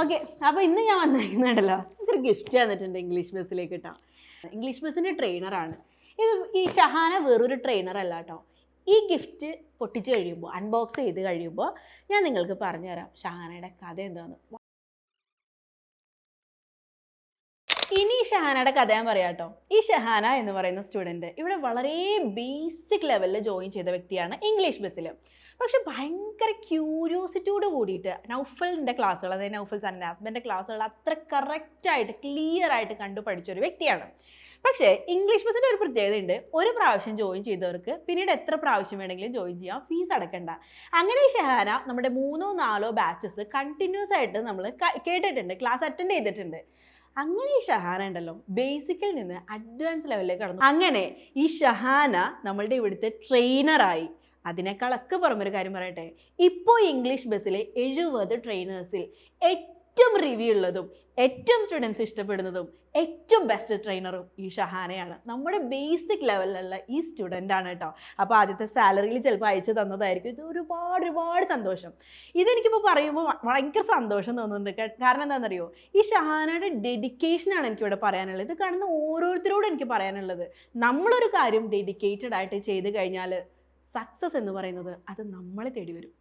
Okay, അപ്പോൾ ഇന്ന് ഞാൻ വന്നിരിക്കുന്നുണ്ടല്ലോ, എനിക്കൊരു ഗിഫ്റ്റ് തന്നിട്ടുണ്ട് ഇംഗ്ലീഷ് ബസ്സിലേക്ക് കേട്ടോ. ഇംഗ്ലീഷ് ബസ്സിൻ്റെ ട്രെയിനറാണ് ഇത്. ഈ ഷഹാന വേറൊരു ട്രെയിനർ അല്ല കേട്ടോ. ഈ ഗിഫ്റ്റ് പൊട്ടിച്ച് കഴിയുമ്പോൾ, അൺബോക്സ് ചെയ്ത് കഴിയുമ്പോൾ ഞാൻ നിങ്ങൾക്ക് പറഞ്ഞുതരാം ഷഹാനയുടെ കഥ എന്താണെന്ന്. ഇനി ഷഹാനയുടെ കഥ ഞാൻ പറയാം കേട്ടോ. ഈ ഷഹാന എന്ന് പറയുന്ന സ്റ്റുഡൻറ്റ് ഇവിടെ വളരെ ബേസിക് ലെവലിൽ ജോയിൻ ചെയ്ത വ്യക്തിയാണ് ഇംഗ്ലീഷ് ബസ്സിൽ. പക്ഷെ ഭയങ്കര ക്യൂരിയോസിറ്റിയോട് കൂടിയിട്ട് നൗഫലിൻ്റെ ക്ലാസ്സുകൾ, അതായത് നൗഫൽ സന്നാസ്ബൻ്റെ ക്ലാസ്സുകൾ അത്ര കറക്റ്റായിട്ട് ക്ലിയർ ആയിട്ട് കണ്ടു പഠിച്ചൊരു വ്യക്തിയാണ്. പക്ഷേ ഇംഗ്ലീഷ് ബസ്സിൻ്റെ ഒരു പ്രത്യേകതയുണ്ട്. ഒരു പ്രാവശ്യം ജോയിൻ ചെയ്തവർക്ക് പിന്നീട് എത്ര പ്രാവശ്യം വേണമെങ്കിലും ജോയിൻ ചെയ്യാം, ഫീസ് അടക്കണ്ട. അങ്ങനെ ഈ ഷഹാന നമ്മുടെ 3-4 ബാച്ചസ് കണ്ടിന്യൂസ് ആയിട്ട് നമ്മൾ കേട്ടിട്ടുണ്ട്, ക്ലാസ് അറ്റൻഡ് ചെയ്തിട്ടുണ്ട്. അങ്ങനെ ഈ ഷഹാന ഉണ്ടല്ലോ ബേസിക്കിൽ നിന്ന് അഡ്വാൻസ് ലെവലിലേക്ക് കടന്നു. അങ്ങനെ ഈ ഷഹാന നമ്മളുടെ ഇവിടുത്തെ ട്രെയിനറായി. അതിനേക്കാളൊക്കെ പുറമൊരു കാര്യം പറയട്ടെ, ഇപ്പോൾ ഇംഗ്ലീഷ് ബസ്സിലെ 70 ട്രെയിനേഴ്സിൽ ഏറ്റവും റിവ്യൂ ഉള്ളതും ഏറ്റവും സ്റ്റുഡൻസ് ഇഷ്ടപ്പെടുന്നതും ഏറ്റവും ബെസ്റ്റ് ട്രെയിനറും ഈ ഷഹാനയാണ്. നമ്മുടെ ബേസിക് ലെവലിലുള്ള ഈ സ്റ്റുഡൻ്റാണ് കേട്ടോ. അപ്പോൾ ആദ്യത്തെ സാലറിയിൽ ചിലപ്പോൾ അയച്ചു തന്നതായിരിക്കും. ഇത് ഒരുപാട് സന്തോഷം. ഇതെനിക്കിപ്പോൾ പറയുമ്പോൾ ഭയങ്കര സന്തോഷം തോന്നുന്നുണ്ട്. കാരണം എന്താണെന്നറിയോ, ഈ ഷഹാനയുടെ ഡെഡിക്കേഷനാണ് എനിക്കിവിടെ പറയാനുള്ളത്. ഇത് കാണുന്ന ഓരോരുത്തരോടും എനിക്ക് പറയാനുള്ളത്, നമ്മളൊരു കാര്യം ഡെഡിക്കേറ്റഡ് ആയിട്ട് ചെയ്ത് കഴിഞ്ഞാൽ സക്സസ് എന്ന് പറയുന്നത് അത് നമ്മളെ തേടി വരും.